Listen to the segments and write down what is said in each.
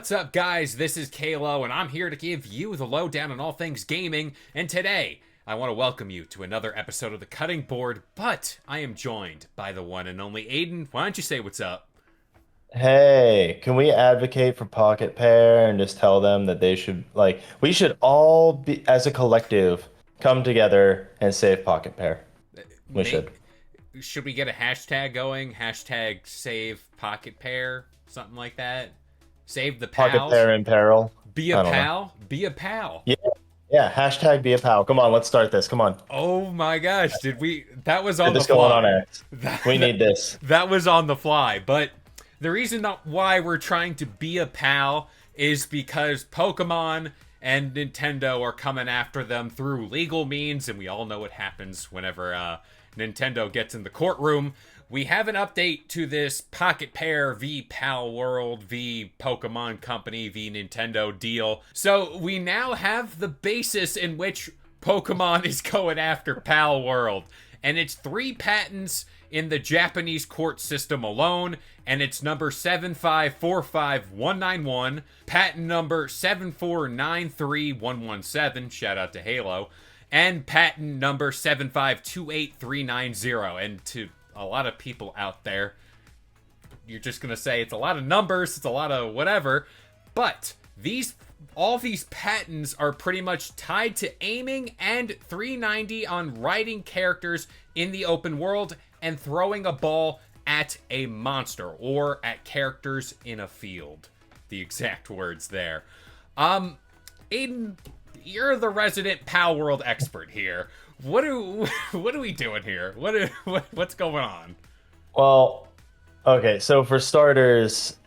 What's up, guys? This is Kalo, and I'm here to give you the lowdown on all things gaming. And today, I want to welcome you to another episode of The Cutting Board, but I am joined by the one and only Aiden. Why don't you say what's up? Hey, can we advocate for Pocket Pair and just tell them that they should we should all be as a collective come together and save Pocket Pair. We should. Make, should we get a hashtag going? Hashtag save pocket pair, something like that. Save the Pocket pals. Pair in peril. Be a I don't know. pal. Be a pal. Yeah, yeah, hashtag be a pal. Come on, let's start this. Come on. Oh my gosh, did we? That was Get on the this going on fly. X. We need this. That was on the fly, but the reason why we're trying to be a pal is because Pokemon and Nintendo are coming after them through legal means, and we all know what happens whenever Nintendo gets in the courtroom. We have an update to this Pocket Pair v Palworld v Pokemon Company v Nintendo deal. So we now have the basis in which Pokemon is going after Palworld. And it's 3 patents in the Japanese court system alone, and it's number 7545191, patent number 7493117, shout out to Halo, and patent number 7528390. And to a lot of people out there, you're just gonna say it's a lot of numbers, it's a lot of whatever, but all these patents are pretty much tied to aiming and 390 on riding characters in the open world and throwing a ball at a monster or at characters in a field. The exact words there. Aiden, you're the resident Palworld expert here. What are we doing here? What's going on? Well, okay, so for starters,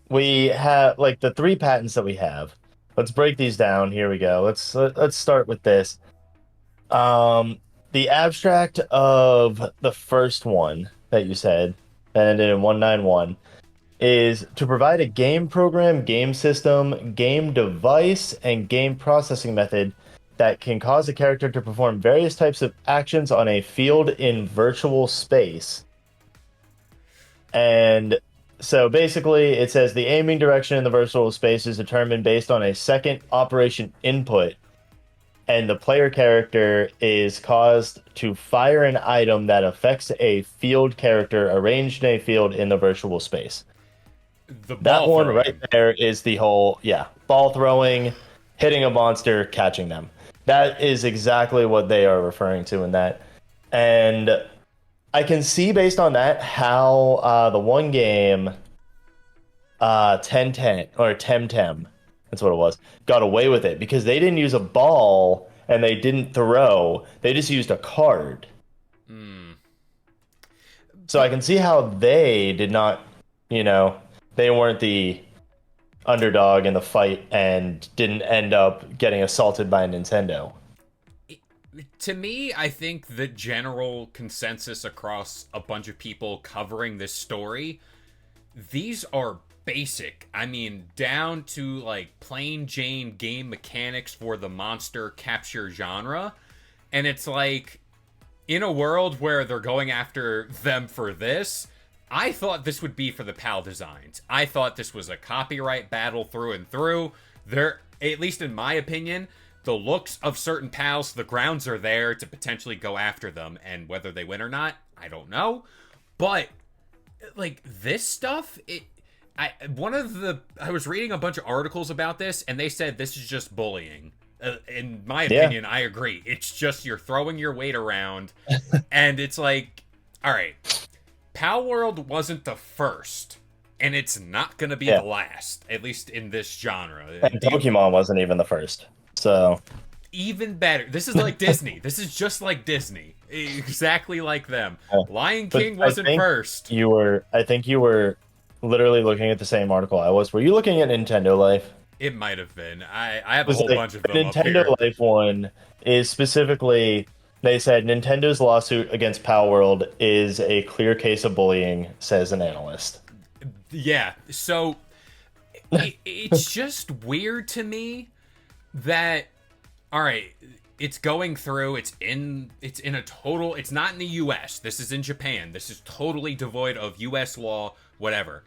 we have the 3 patents that we have. Let's break these down. Here we go. Let's start with this. The abstract of the first one that you said, that ended in 191, is to provide a game program, game system, game device, and game processing method that can cause a character to perform various types of actions on a field in virtual space. And so basically, it says the aiming direction in the virtual space is determined based on a second operation input, and the player character is caused to fire an item that affects a field character arranged in a field in the virtual space. The That ball one right throwing. there is the whole, yeah, ball throwing, hitting a monster, catching them. That is exactly what they are referring to in that. And I can see based on that how the one game, 1010 or Temtem, that's what it was, got away with it because they didn't use a ball and they didn't throw. They just used a card. Hmm. So I can see how they did not, you know, they weren't the underdog in the fight and didn't end up getting assaulted by Nintendo. To me, I think the general consensus across a bunch of people covering this story, these are basic. I mean, down to like plain Jane game mechanics for the monster capture genre. And it's like, in a world where they're going after them for this, I thought this would be for the PAL designs. I thought this was a copyright battle through and through. There, at least in my opinion, the looks of certain pals, the grounds are there to potentially go after them, and whether they win or not, I don't know. But like this stuff, I was reading a bunch of articles about this, and they said this is just bullying. In my Yeah. opinion, I agree. It's just you're throwing your weight around, and it's like, all right, Palworld wasn't the first, and it's not gonna be Yeah. the last, at least in this genre. And Pokemon wasn't even the first. So, Even better. This is like Disney. This is just like Disney. Exactly like them. uh, Lion but King wasn't first. I think you were literally looking at the same article I was. Were you looking at Nintendo Life? It might have been. I have a Was whole like bunch of the them up Nintendo here. Life one is specifically they said Nintendo's lawsuit against Palworld is a clear case of bullying, says an analyst. Yeah. So it's just weird to me that, all right, it's going through, it's in a total, it's not in the US, this is in Japan, this is totally devoid of US law, whatever.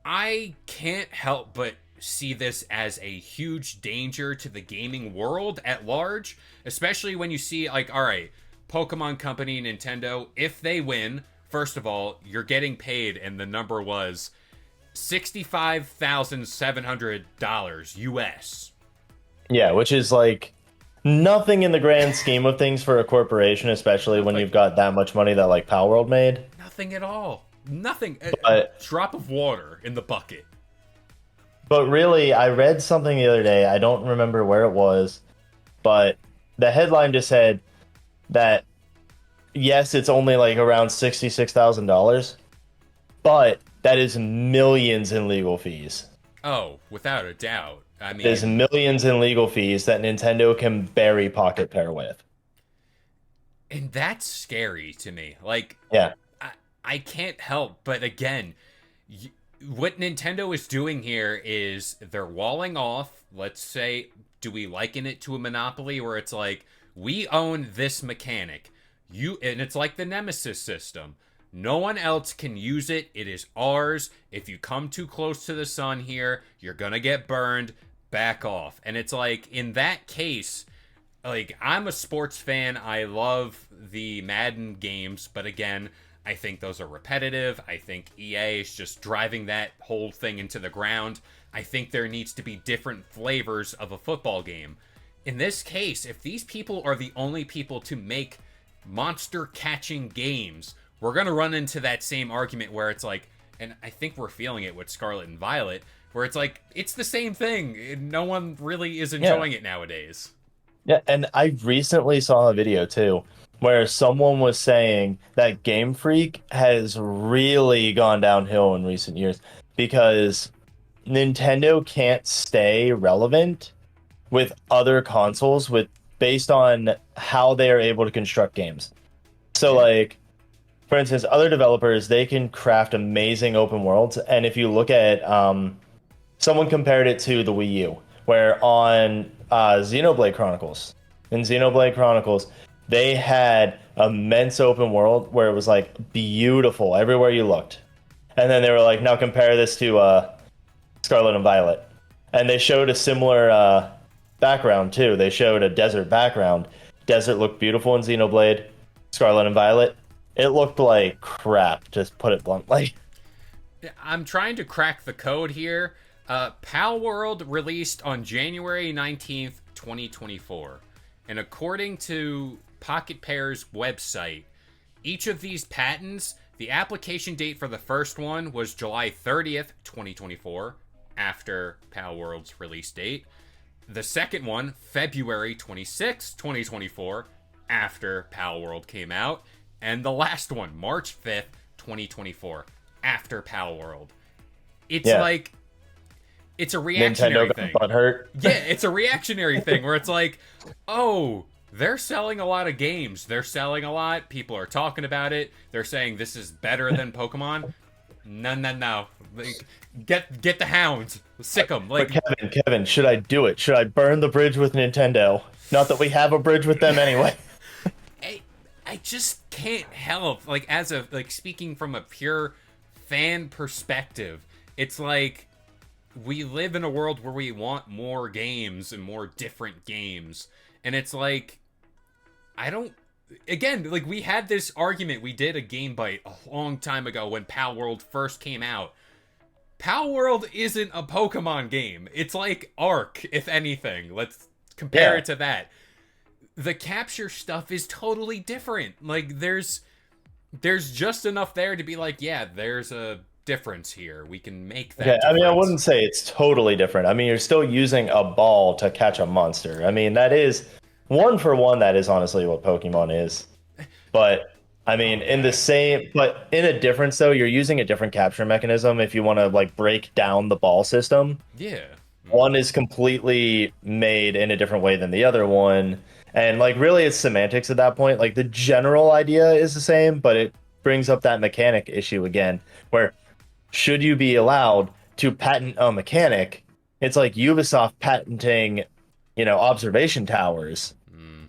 I can't help but see this as a huge danger to the gaming world at large, especially when you see, like, all right, Pokemon Company, Nintendo, if they win, first of all, you're getting paid, and the number was $65,700 US. Yeah, which is like nothing in the grand scheme of things for a corporation, especially when Nothing. you've got that much money that like Palworld made. Nothing at all. Nothing. A But drop of water in the bucket. but really, I read something the other day. I don't remember where it was, but the headline just said that yes, it's only like around $66,000, but that is millions in legal fees. Oh, without a doubt. I There's mean, millions in legal fees that Nintendo can bury Pocket Pair with. and that's scary to me. Like, Yeah. I, I can't help but again, what Nintendo is doing here is they're walling off. Let's say, do we liken it to a monopoly where it's like, we own this mechanic. And it's like the Nemesis system. No one else can use it. It is ours. If you come too close to the sun here, you're gonna get burned. Back off. And it's like, in that case, like, I'm a sports fan. I love the Madden games, but again, I think those are repetitive. I think EA is just driving that whole thing into the ground. I think there needs to be different flavors of a football game. In this case, if these people are the only people to make monster catching games, we're going to run into that same argument where it's like, and I think we're feeling it with Scarlet and Violet, where it's like, it's the same thing. No one really is Yeah. enjoying it nowadays. Yeah, and I recently saw a video too where someone was saying that Game Freak has really gone downhill in recent years because Nintendo can't stay relevant with other consoles with based on how they are able to construct games. So Yeah. like for instance, other developers they can craft amazing open worlds, and if you look at someone compared it to the Wii U, where on Xenoblade Chronicles, in Xenoblade Chronicles, they had immense open world where it was like beautiful everywhere you looked. And then they were like, now compare this to Scarlet and Violet. And they showed a similar background too. They showed a desert background. Desert looked beautiful in Xenoblade. Scarlet and Violet, it looked like crap, just put it bluntly. I'm trying to crack the code here. Palworld released on January 19th, 2024. And according to Pocket Pair's website, each of these patents, the application date for the first one was July 30th, 2024, after Palworld's release date. The second one, February 26th, 2024, after Palworld came out. And the last one, March 5th, 2024, after Palworld. It's Yeah, like, it's a Nintendo reactionary got thing. butthurt. Yeah, it's a reactionary thing where it's like, oh, they're selling a lot of games. They're selling a lot. People are talking about it. They're saying this is better than Pokemon. No, no, no. Like, get the hounds. Sick them. But Like, Kevin, should I do it? Should I burn the bridge with Nintendo? Not that we have a bridge with them anyway. I, I just can't help. Like, as a, like, speaking from a pure fan perspective, it's like, we live in a world where we want more games and more different games. And it's like, I don't. Again, like, we had this argument. We did a Game Bite a long time ago when Pal World first came out. Pal World isn't a Pokemon game. It's like Ark, if anything. Let's compare Yeah. it to that. The capture stuff is totally different. Like, there's just enough there to be like, yeah, there's a difference here. We can make Okay, that I mean, I difference. wouldn't say it's totally different. I mean, you're still using a ball to catch a monster. I mean, that is one for one, that is honestly what Pokemon is. But I mean, in the Okay. same, but in a difference though, you're using a different capture mechanism if you want to like break down the ball system. Yeah. One is completely made in a different way than the other one. And like really it's semantics at that point. Like the general idea is the same, but it brings up that mechanic issue again, where should you be allowed to patent a mechanic? It's like Ubisoft patenting, observation towers. Mm.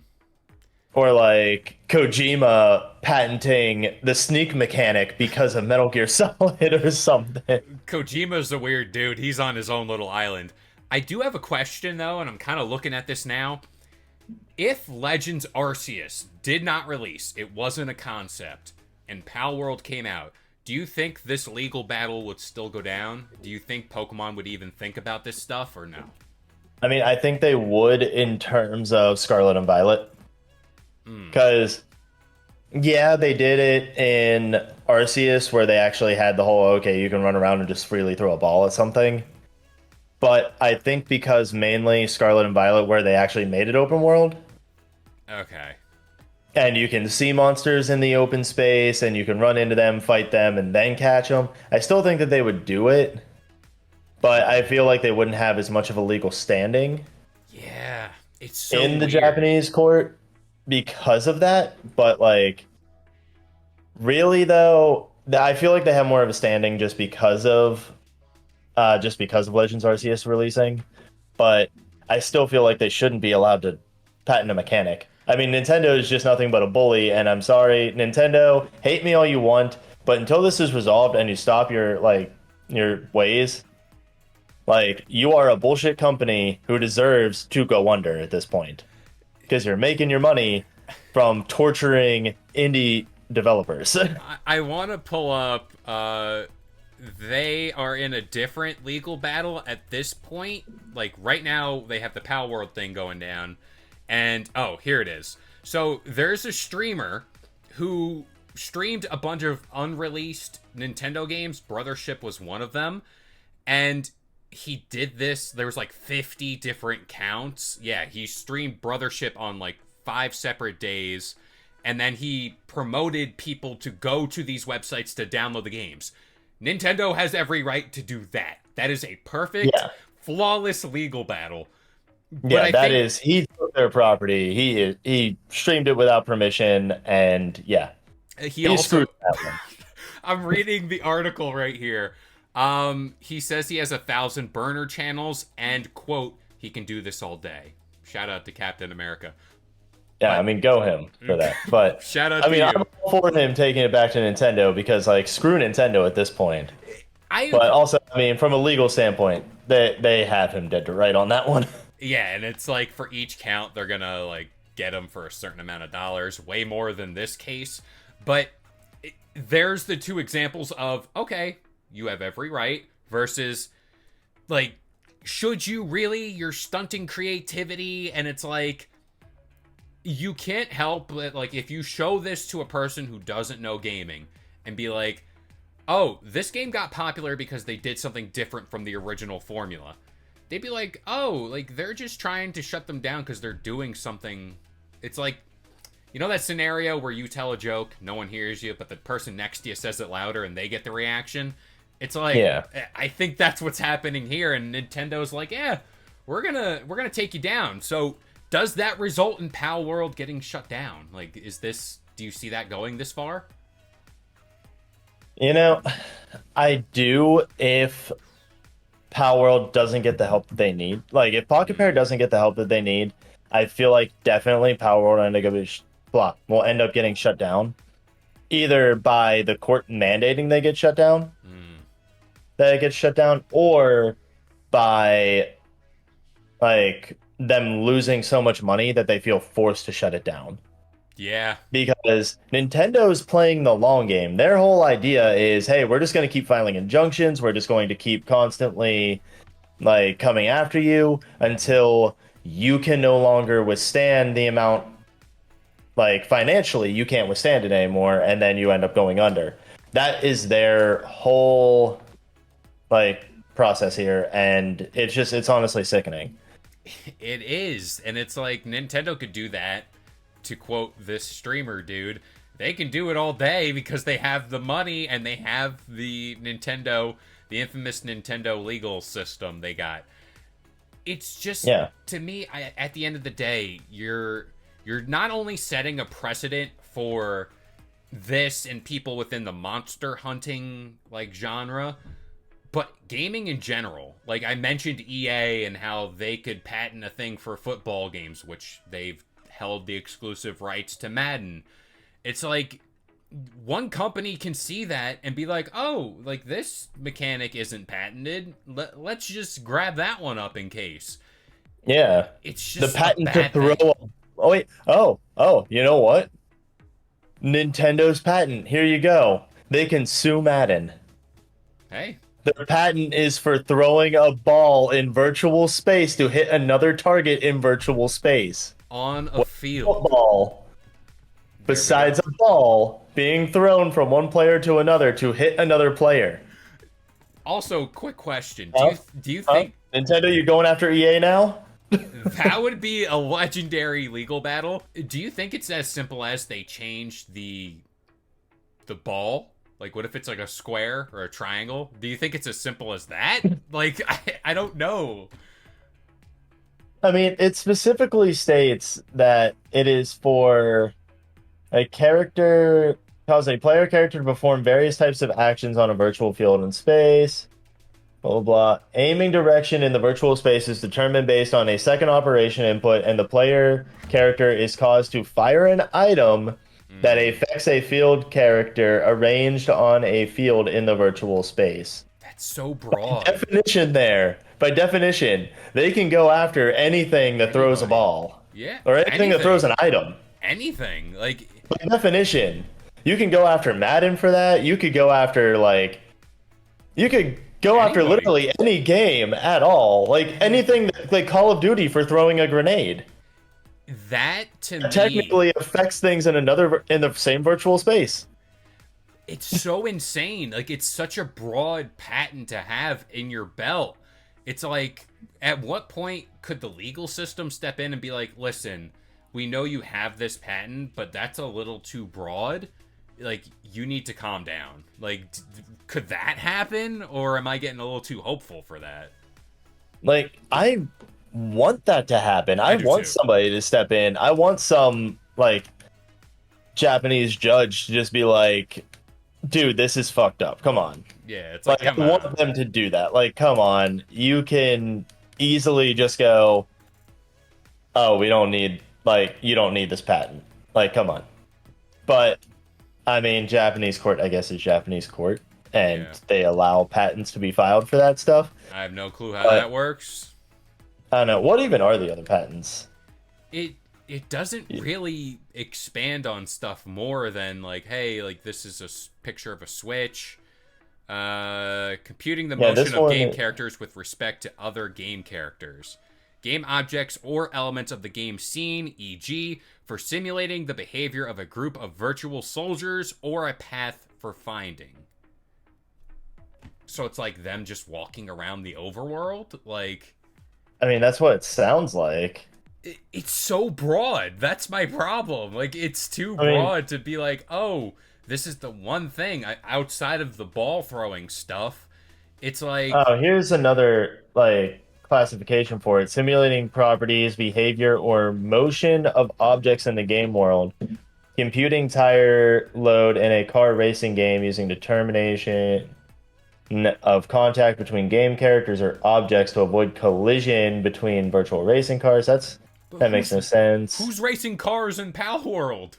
Or like Kojima patenting the sneak mechanic because of Metal Gear Solid or something. Kojima's a weird dude. He's on his own little island. I do have a question though, and I'm kind of looking at this now. If Legends Arceus did not release, it wasn't a concept, and Palworld came out, do you think this legal battle would still go down? Do you think Pokemon would even think about this stuff or no? I mean, I think they would in terms of Scarlet and Violet. Hmm. Because, yeah, they did it in Arceus where they actually had the whole, okay, you can run around and just freely throw a ball at something. But I think because mainly Scarlet and Violet, where they actually made it open world, Okay. and you can see monsters in the open space, and you can run into them, fight them, and then catch them, I still think that they would do it. But I feel like they wouldn't have as much of a legal standing Yeah. It's so in the weird. Japanese court because of that. But like, really though, I feel like they have more of a standing just because of Legends Arceus releasing. But I still feel like they shouldn't be allowed to patent a mechanic. I mean, Nintendo is just nothing but a bully, and I'm sorry, Nintendo, hate me all you want, but until this is resolved and you stop your ways, like you are a bullshit company who deserves to go under at this point because you're making your money from torturing indie developers. I want to pull up. They are in a different legal battle at this point. Like right now, they have the Pal World thing going down, and oh, here it is. So there's a streamer who streamed a bunch of unreleased Nintendo games. Brothership was one of them, and he did this. There was like 50 different counts. Yeah, he streamed Brothership on like 5 separate days, and then he promoted people to go to these websites to download the games. Nintendo has every right to do that. That is a perfect, Yeah. flawless legal battle. But Yeah, I that think is he took their property. He streamed it without permission and yeah, he he screwed also that one. I'm reading the article right here. He says he has 1,000 burner channels and quote, he can do this all day. Shout out to Captain America. Yeah, I But mean go him for that. But shout out I to mean I'm you. all for him taking it back to Nintendo because like screw Nintendo at this point. I But agree. also, I mean, from a legal standpoint, they have him dead to right on that one. Yeah, and it's like for each count they're gonna like get him for a certain amount of dollars, way more than this case. But there's the two examples of okay, you have every right versus like should you really? You're stunting creativity, and it's like you can't help but like if you show this to a person who doesn't know gaming and be like, "Oh, this game got popular because they did something different from the original formula." They'd be like, "Oh, like they're just trying to shut them down because they're doing something." It's like, you know that scenario where you tell a joke, no one hears you, but the person next to you says it louder and they get the reaction? It's like Yeah. I think that's what's happening here, and Nintendo's like, "Yeah, we're gonna take you down." So does that result in Pal World getting shut down? Like, is this? Do you see that going this far? You know, I do if Palworld doesn't get the help that they need. Like if Pocket Pair Mm, doesn't get the help that they need, I feel like definitely Palworld will end up getting shut down either by the court mandating they get shut down, mm. that it gets shut down, or by like them losing so much money that they feel forced to shut it down. Yeah, Because Nintendo's playing the long game. Their whole idea is, hey, we're just going to keep filing injunctions. We're just going to keep constantly like coming after you until you can no longer withstand the amount like financially you can't withstand it anymore and then you end up going under. That is their whole like process here and it's honestly sickening. it is, and it's like Nintendo could do that. To quote this streamer dude, they can do it all day because they have the money and they have the Nintendo, the infamous Nintendo legal system they got. It's just Yeah. to me, at the end of the day, you're not only setting a precedent for this and people within the monster hunting like genre, but gaming in general. Like I mentioned EA and how they could patent a thing for football games, which they've held the exclusive rights to Madden. It's like one company can see that and be like, oh, like this mechanic isn't patented. Let's just grab that one up in case. Yeah. It's The just a patent to bad throw. thing. Oh wait. Oh. You know what? Nintendo's patent. Here you go. They can sue Madden. Hey, Their patent is for throwing a ball in virtual space to hit another target in virtual space. on a What field. football, There we besides go. a ball being thrown from one player to another to hit another player? Also, quick question: Huh? do you Huh? think Nintendo, you going after EA now? that would be a legendary legal battle? Do you think it's as simple as they changed the ball? Like, what if it's like a square or a triangle? Do you think it's as simple as that? Like, I don't know. I mean, it specifically states that it is for a character, cause a player character to perform various types of actions on a virtual field in space. Blah, blah, blah. Aiming direction in the virtual space is determined based on a second operation input, and the player character is caused to fire an item that Mm, affects a field character arranged on a field in the virtual space. that's so broad. Definition there. By definition, they can go after anything that throws a Anybody. ball Yeah, or anything that throws anything. an item. Anything. Like, By definition, you can go after Madden for that. You could go after you could go after anybody. literally any game at all. Like And anything like Call of Duty for throwing a grenade. that, to That me, technically affects things in the same virtual space. it's so insane. Like, it's such a broad patent to have in your belt. It's like, at what point could the legal system step in and be like, listen, we know you have this patent, but that's a little too broad. Like, you need to calm down. Like, could that happen? Or am I getting a little too hopeful for that? Like I want that to happen. I I do want too. somebody to step in. I want some Japanese judge to just be like, "Dude, this is fucked up. Come on." Yeah, it's like, Like I come want on. them to do that. Like, come on. You can easily just go, "Oh, we don't need you don't need this patent." Like, come on. But I mean, Japanese court, I guess, is Japanese court, and Yeah. they allow patents to be filed for that stuff. I have no clue how But that works. I don't know. What even are the other patents? It it doesn't really expand on stuff more than like, hey, like this is a picture of a Switch. Computing the Yeah, motion this of one. game characters with respect to other game characters. Game objects or elements of the game scene, e.g., for simulating the behavior of a group of virtual soldiers or a path for finding. So it's like them just walking around the overworld? Like, I mean, that's what it sounds like. it's so broad. That's my problem. Like, it's too I mean, broad to be like, oh, this is the one thing outside of the ball throwing stuff. It's like, oh, here's another classification for it: simulating properties, behavior, or motion of objects in the game world. Computing tire load in a car racing game using determination of contact between game characters or objects to avoid collision between virtual racing cars. but That makes no sense. who's racing cars in Palworld?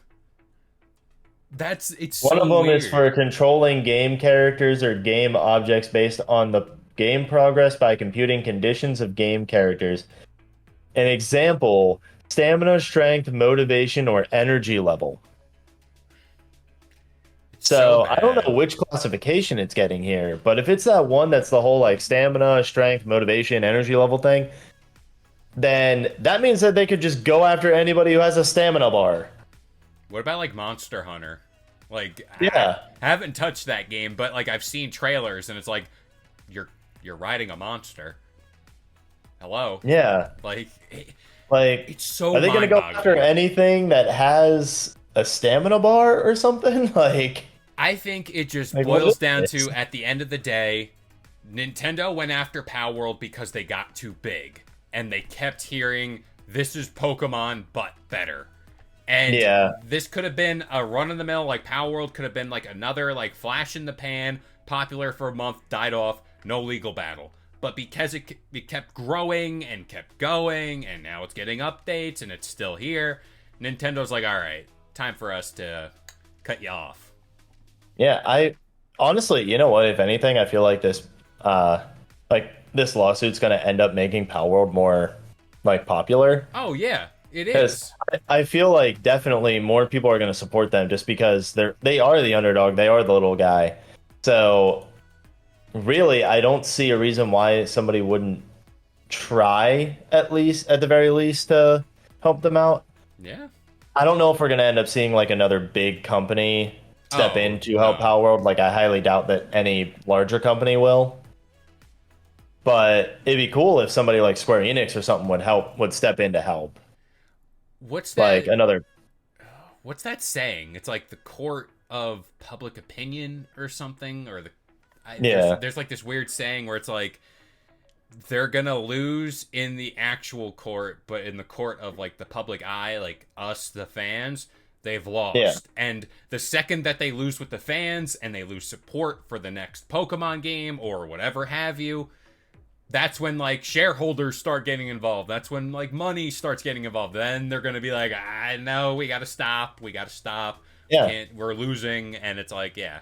It's One of so them is weird. for controlling game characters or game objects based on the game progress by computing conditions of game characters. An example, stamina, strength, motivation, or energy level. It's so So I don't know bad. which classification it's getting here, but if it's that one that's the whole stamina, strength, motivation, energy level thing, then that means that they could just go after anybody who has a stamina bar. What about like Monster Hunter? Like, Yeah, I haven't touched that game, but like I've seen trailers and it's like you're you're riding a monster. Hello. yeah. Like, Like, it's so are they gonna go after mind-boggling. anything that has a stamina bar or something? I think it just Like what boils is down this? to, at the end of the day, Nintendo went after Palworld because they got too big. And they kept hearing, this is Pokemon, but better. And Yeah, this could have been a run-of-the-mill, like Palworld could have been like another, like, flash in the pan, popular for a month, died off, no legal battle. But because it kept growing and kept going, and now it's getting updates, and it's still here, Nintendo's like, all right, time for us to cut you off. Yeah, I honestly, you know what? If anything, I feel uh, like this lawsuit's gonna end up making Palworld more like popular. Oh yeah, it Because is. I feel like definitely more people are gonna support them just because they are the underdog, they are the little guy. So really, I don't see a reason why somebody wouldn't try at the very least to help them out. Yeah. I don't know if we're gonna end up seeing like another big company step Oh in to help no. Palworld. Like I highly doubt that any larger company will. But it'd be cool if somebody like Square Enix or something would step in to help. What's Like that? another What's that saying? It's like the court of public opinion or something, or yeah. there's like this weird saying where it's like they're gonna lose in the actual court, but in the court of like the public eye, like us, the fans, they've Yeah. lost. And the second that they lose with the fans and they lose support for the next Pokemon game or whatever have you, that's when like shareholders start getting involved. That's when like money starts getting involved. Then they're gonna be like, I know we gotta stop. We gotta stop. We Yeah. can't. We're losing, and it's like, yeah,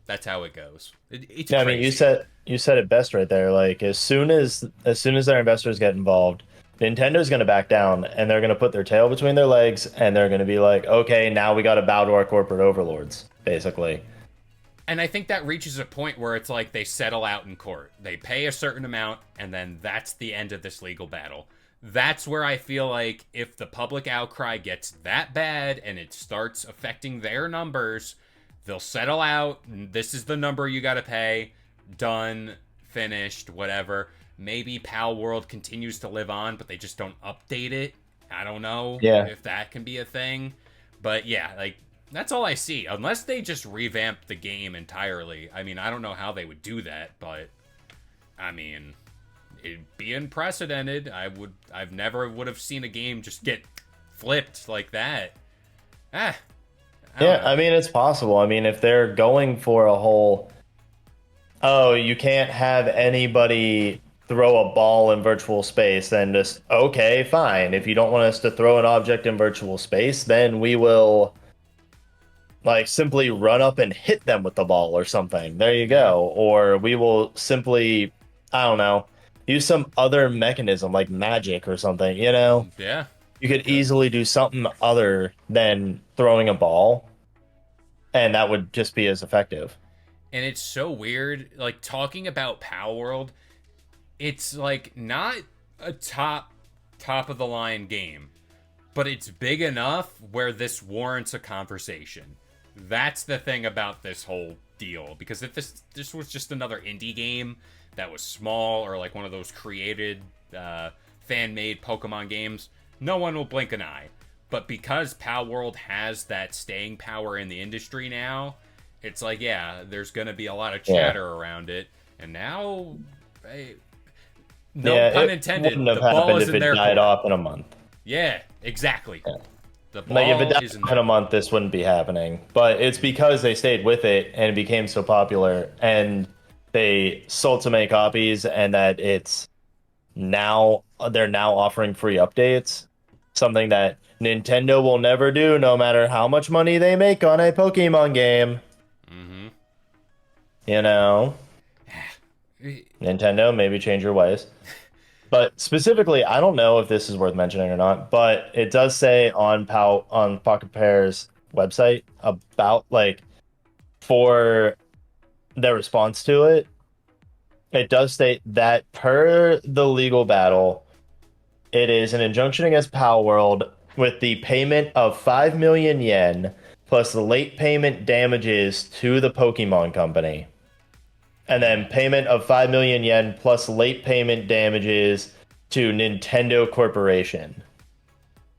that's how it goes. It's Yeah, I mean, crazy. you said it best right there. Like as soon as their investors get involved, Nintendo's going to back down and they're going to put their tail between their legs and they're going to be like, "Okay, now we got to bow to our corporate overlords," basically. And I think that reaches a point where it's like they settle out in court. They pay a certain amount, and then that's the end of this legal battle. That's where I feel like if the public outcry gets that bad and it starts affecting their numbers, they'll settle out. This is the number you got to pay. Done, finished, whatever. Maybe Pal World continues to live on, but they just don't update it. I don't know Yeah. if that can be a thing. But yeah, like that's all I see. Unless they just revamp the game entirely. I mean, I don't know how they would do that, but I mean, it'd be unprecedented. I've never would have seen a game just get flipped like that. Ah, I don't Yeah, know. I mean, it's possible. I mean, if they're going for a whole, oh, you can't have anybody throw a ball in virtual space, then just, okay, fine. If you don't want us to throw an object in virtual space, then we will like simply run up and hit them with the ball or something. There you Yeah. go. Or we will simply, I don't know, use some other mechanism like magic or something, you know? Yeah. You They could could. easily do something other than throwing a ball, and that would just be as effective. And it's so weird like talking about Power World, it's like not a top of the line game, but it's big enough where this warrants a conversation. That's the thing about this whole deal. Because if this was just another indie game that was small or like one of those created fan made Pokemon games, no one will blink an eye. But because Palworld has that staying power in the industry now, it's like, yeah, there's gonna be a lot of Yeah. chatter around it. And now, hey, no Yeah, pun it wouldn't intended, have the ball happened is if in it their died court. off in a month. Yeah, exactly. Yeah. The Like if it ball died is in off their in a court. month, this wouldn't be happening. But it's because they stayed with it and it became so popular and they sold so many copies and that it's now they're now offering free updates. Something that Nintendo will never do no matter how much money they make on a Pokemon game. Mm-hmm. You know, Nintendo, maybe change your ways. But specifically, I don't know if this is worth mentioning or not, but it does say on Pocket Pair's website about like for their response to it, it does state that per the legal battle, it is an injunction against Palworld with the payment of 5 million yen plus the late payment damages to the Pokemon Company. And then payment of 5 million yen plus late payment damages to Nintendo Corporation.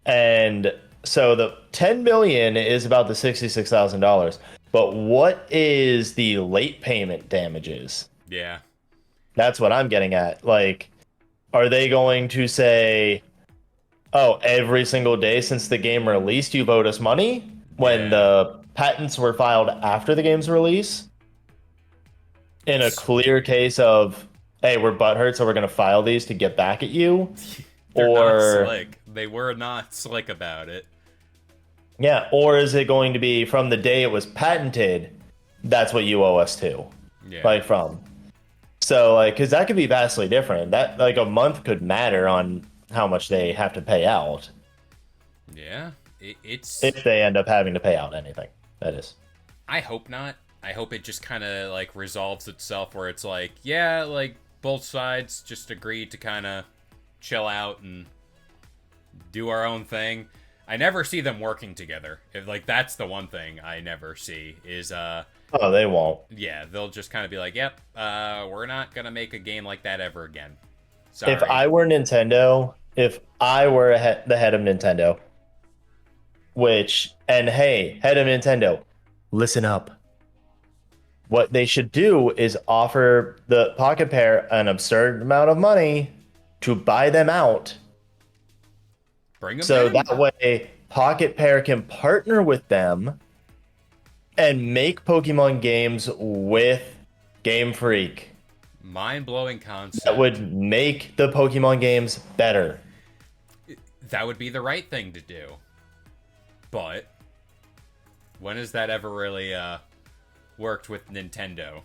And so the 10 million is about the $66,000. But what is the late payment damages? Yeah. That's what I'm getting at. Like, are they going to say, oh, every single day since the game released, you've owed us money when Yeah. the patents were filed after the game's release? In a It's clear case of, hey, we're butthurt, so we're going to file these to get back at you? they're not Or, slick. They were not slick about it. Yeah, or is it going to be from the day it was patented, that's what you owe us to? Yeah. Like from. So like cuz that could be vastly different. That like a month could matter on how much they have to pay out Yeah. It's. if they end up having to pay out anything. That is. I hope not. I hope it just kind of like resolves itself where it's like, yeah, like both sides just agreed to kind of chill out and do our own thing. I never see them working together. Like that's the one thing I never see is Oh, they won't. yeah, they'll just kind of be like, "Yep, we're not going to make a game like that ever again." Sorry. If I were Nintendo, if I were the head of Nintendo, which, and hey, head of Nintendo, listen up. What they should do is offer the Pocket Pair an absurd amount of money to buy them out. Bring them So in. that way, Pocket Pair can partner with them and make Pokemon games with Game Freak. Mind-blowing concept. That would make the Pokemon games better. That would be the right thing to do. But when has that ever really worked with Nintendo?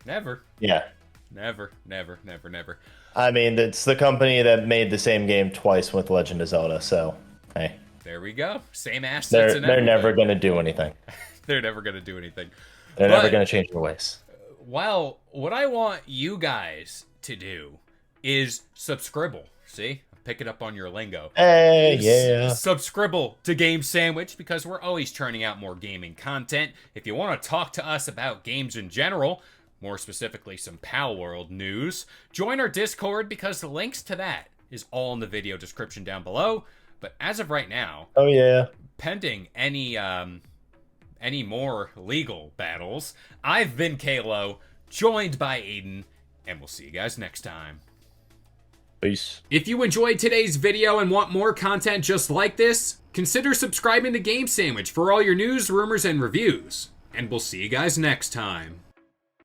Never. Yeah. Never, never, never, never. I mean, it's the company that made the same game twice with Legend of Zelda, so hey. There we go. Same assets They're and they're everything. never gonna do anything. They're never going to do anything. They're But, never gonna change their ways. well, what I want you guys to do is subscribble. See? Pick it up on your lingo. Hey, yeah. Subscribble to Game Sandwich because we're always churning out more gaming content. If you want to talk to us about games in general, more specifically some Palworld news, join our Discord because the links to that is all in the video description down below. But as of right now, Oh yeah. pending any more legal battles, I've been Kalo, joined by Aiden, and we'll see you guys next time. Peace. If you enjoyed today's video and want more content just like this, consider subscribing to Game Sandwich for all your news, rumors, and reviews. And we'll see you guys next time.